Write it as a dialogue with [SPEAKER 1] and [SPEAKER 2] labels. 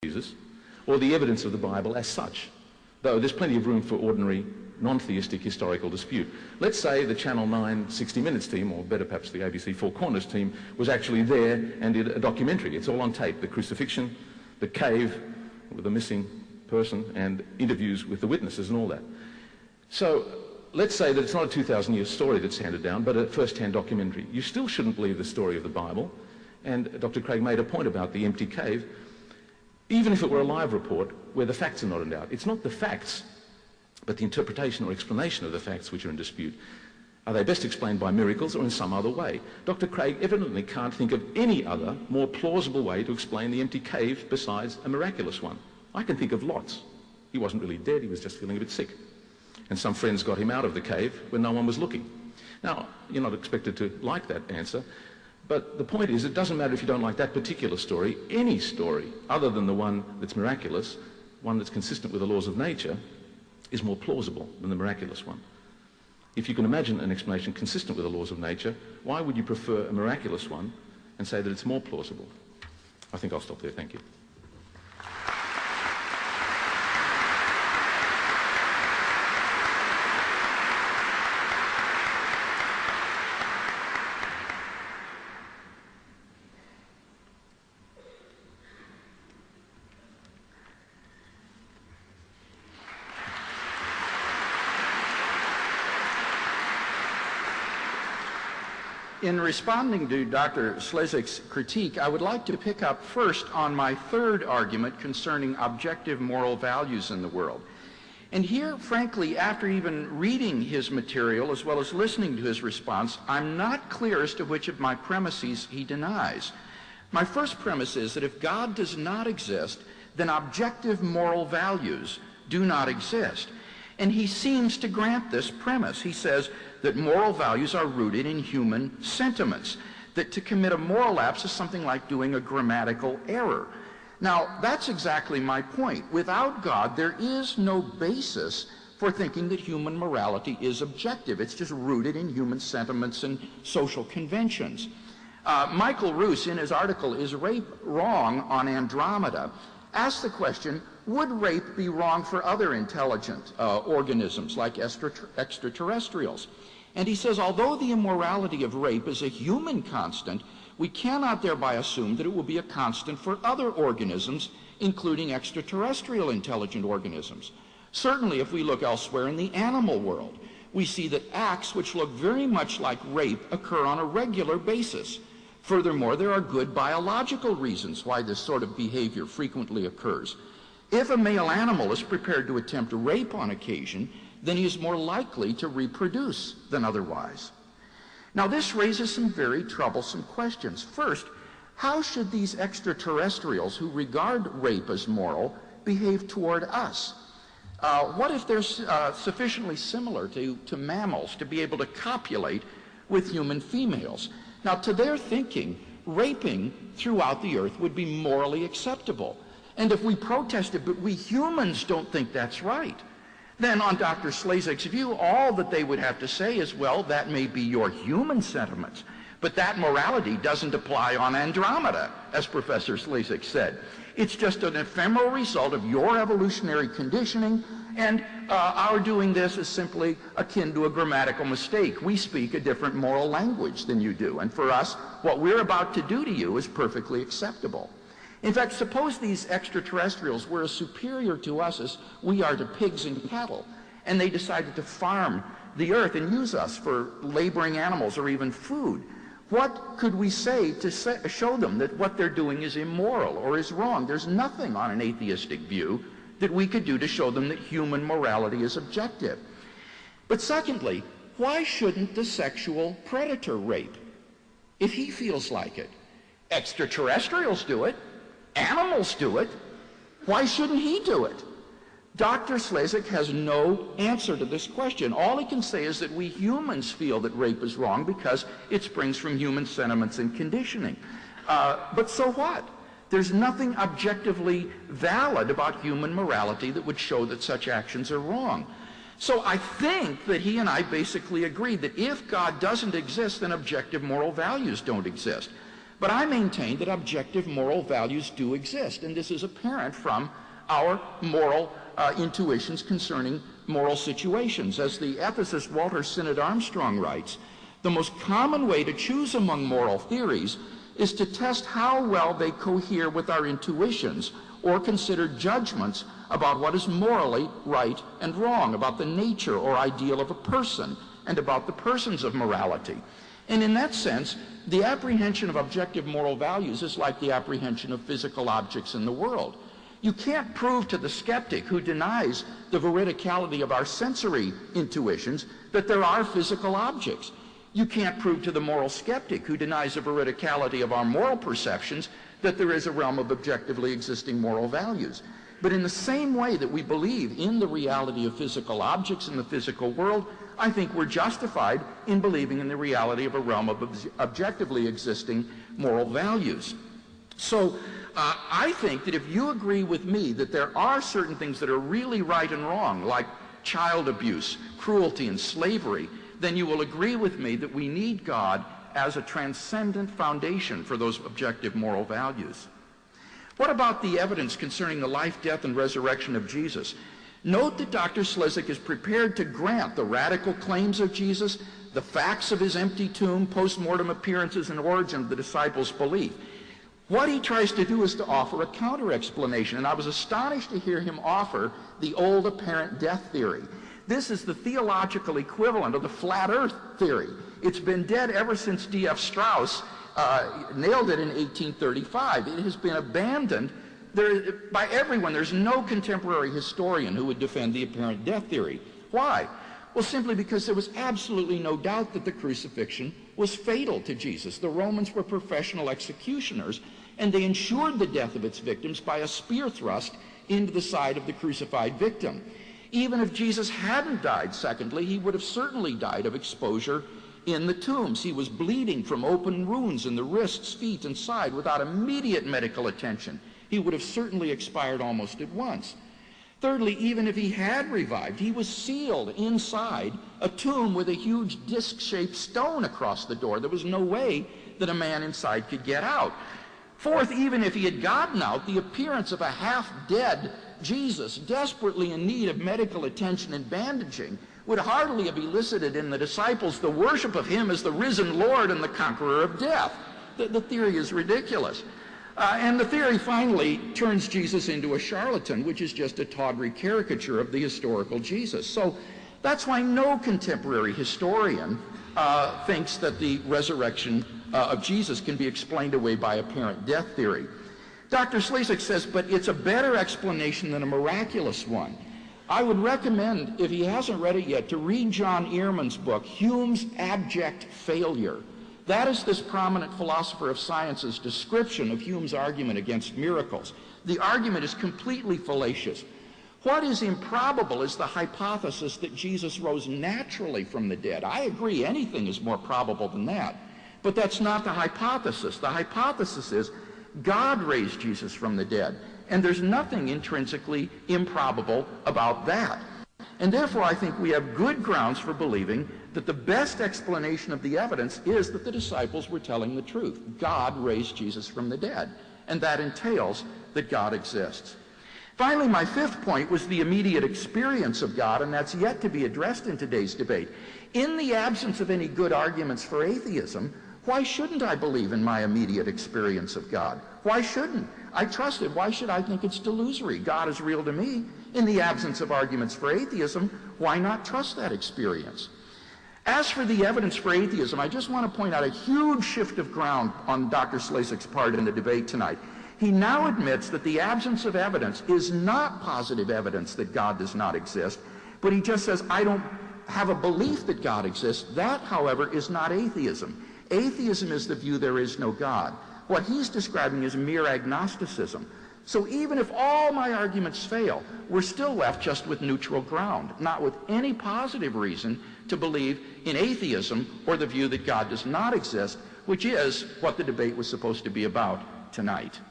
[SPEAKER 1] Jesus, or the evidence of the Bible as such, though there's plenty of room for ordinary non-theistic historical dispute. Let's say the Channel 9 60 Minutes team, or better perhaps the ABC Four Corners team, was actually there and did a documentary. It's all on tape, the crucifixion, the cave with the missing person, and interviews with the witnesses and all that. So let's say that it's not a 2,000-year story that's handed down, but a first-hand documentary. You still shouldn't believe the story of the Bible, and Dr. Craig made a point about the empty cave, even if it were a live report where the facts are not in doubt. It's not the facts, but the interpretation or explanation of the facts which are in dispute. Are they best explained by miracles or in some other way? Dr. Craig evidently can't think of any other more plausible way to explain the empty cave besides a miraculous one. I can think of lots. He wasn't really dead, he was just feeling a bit sick. And some friends got him out of the cave when no one was looking. Now, you're not expected to like that answer, but the point is, it doesn't matter if you don't like that particular story. Any story, other than the one that's miraculous, one that's consistent with the laws of nature, is more plausible than the miraculous one. If you can imagine an explanation consistent with the laws of nature, why would you prefer a miraculous one and say that it's more plausible? I think I'll stop there. Thank you.
[SPEAKER 2] In responding to Dr. Slezak's critique, I would like to pick up first on my third argument concerning objective moral values in the world. And here, frankly, after even reading his material as well as listening to his response, I'm not clear as to which of my premises he denies. My first premise is that if God does not exist, then objective moral values do not exist. And he seems to grant this premise. He says that moral values are rooted in human sentiments, that to commit a moral lapse is something like doing a grammatical error. Now, that's exactly my point. Without God, there is no basis for thinking that human morality is objective. It's just rooted in human sentiments and social conventions. Michael Roos, in his article, Is Rape Wrong on Andromeda, asked the question, would rape be wrong for other intelligent organisms like extraterrestrials? And he says, although the immorality of rape is a human constant, we cannot thereby assume that it will be a constant for other organisms, including extraterrestrial intelligent organisms. Certainly, if we look elsewhere in the animal world, we see that acts which look very much like rape occur on a regular basis. Furthermore, there are good biological reasons why this sort of behavior frequently occurs. If a male animal is prepared to attempt rape on occasion, then he is more likely to reproduce than otherwise. Now, this raises some very troublesome questions. First, how should these extraterrestrials who regard rape as moral behave toward us? What if they're sufficiently similar to mammals to be able to copulate with human females? Now, to their thinking, raping throughout the earth would be morally acceptable. And if we protested, but we humans don't think that's right, then on Dr. Slezak's view, all that they would have to say is, well, that may be your human sentiments, but that morality doesn't apply on Andromeda, as Professor Slezak said. It's just an ephemeral result of your evolutionary conditioning, and our doing this is simply akin to a grammatical mistake. We speak a different moral language than you do, and for us, what we're about to do to you is perfectly acceptable. In fact, suppose these extraterrestrials were as superior to us as we are to pigs and cattle, and they decided to farm the earth and use us for laboring animals or even food. What could we say to show them that what they're doing is immoral or is wrong? There's nothing on an atheistic view that we could do to show them that human morality is objective. But secondly, why shouldn't the sexual predator rape if he feels like it? Extraterrestrials do it. Animals do it. Why shouldn't he do it? Dr. Slezak has no answer to this question. All he can say is that we humans feel that rape is wrong because it springs from human sentiments and conditioning. But so what? There's nothing objectively valid about human morality that would show that such actions are wrong. So I think that he and I basically agree that if God doesn't exist, then objective moral values don't exist. But I maintain that objective moral values do exist, and this is apparent from our moral intuitions concerning moral situations. As the ethicist Walter Sinnott Armstrong writes, the most common way to choose among moral theories is to test how well they cohere with our intuitions or consider judgments about what is morally right and wrong, about the nature or ideal of a person, and about the persons of morality. And in that sense, the apprehension of objective moral values is like the apprehension of physical objects in the world. You can't prove to the skeptic who denies the veridicality of our sensory intuitions that there are physical objects. You can't prove to the moral skeptic who denies the veridicality of our moral perceptions that there is a realm of objectively existing moral values. But in the same way that we believe in the reality of physical objects in the physical world, I think we're justified in believing in the reality of a realm of objectively existing moral values. So I think that if you agree with me that there are certain things that are really right and wrong, like child abuse, cruelty, and slavery, then you will agree with me that we need God as a transcendent foundation for those objective moral values. What about the evidence concerning the life, death, and resurrection of Jesus? Note that Dr. Slezak is prepared to grant the radical claims of Jesus, the facts of his empty tomb, post-mortem appearances, and origin of the disciples' belief. What he tries to do is to offer a counter-explanation, and I was astonished to hear him offer the old apparent death theory. This is the theological equivalent of the flat earth theory. It's been dead ever since D.F. Strauss nailed it in 1835. It has been abandoned by everyone. There's no contemporary historian who would defend the apparent death theory. Why? Well, simply because there was absolutely no doubt that the crucifixion was fatal to Jesus. The Romans were professional executioners, and they ensured the death of its victims by a spear thrust into the side of the crucified victim. Even if Jesus hadn't died, secondly, he would have certainly died of exposure in the tombs. He was bleeding from open wounds in the wrists, feet, and side without immediate medical attention. He would have certainly expired almost at once. Thirdly, even if he had revived, he was sealed inside a tomb with a huge disc-shaped stone across the door. There was no way that a man inside could get out. Fourth, even if he had gotten out, the appearance of a half-dead Jesus, desperately in need of medical attention and bandaging, would hardly have elicited in the disciples the worship of him as the risen Lord and the conqueror of death. The theory is ridiculous. And the theory finally turns Jesus into a charlatan, which is just a tawdry caricature of the historical Jesus. So that's why no contemporary historian thinks that the resurrection of Jesus can be explained away by apparent death theory. Dr. Slezak says, but it's a better explanation than a miraculous one. I would recommend, if he hasn't read it yet, to read John Ehrman's book, Hume's Abject Failure. That is this prominent philosopher of science's description of Hume's argument against miracles. The argument is completely fallacious. What is improbable is the hypothesis that Jesus rose naturally from the dead. I agree, anything is more probable than that. But that's not the hypothesis. The hypothesis is God raised Jesus from the dead, and there's nothing intrinsically improbable about that. And therefore, I think we have good grounds for believing that the best explanation of the evidence is that the disciples were telling the truth. God raised Jesus from the dead, and that entails that God exists. Finally, my fifth point was the immediate experience of God, and that's yet to be addressed in today's debate. In the absence of any good arguments for atheism, why shouldn't I believe in my immediate experience of God? Why shouldn't? I trust it. Why should I think it's delusory? God is real to me. In the absence of arguments for atheism, why not trust that experience? As for the evidence for atheism, I just want to point out a huge shift of ground on Dr. Slezak's part in the debate tonight. He now admits that the absence of evidence is not positive evidence that God does not exist, but he just says, I don't have a belief that God exists. That, however, is not atheism. Atheism is the view there is no God. What he's describing is mere agnosticism. So even if all my arguments fail, we're still left just with neutral ground, not with any positive reason to believe in atheism or the view that God does not exist, which is what the debate was supposed to be about tonight.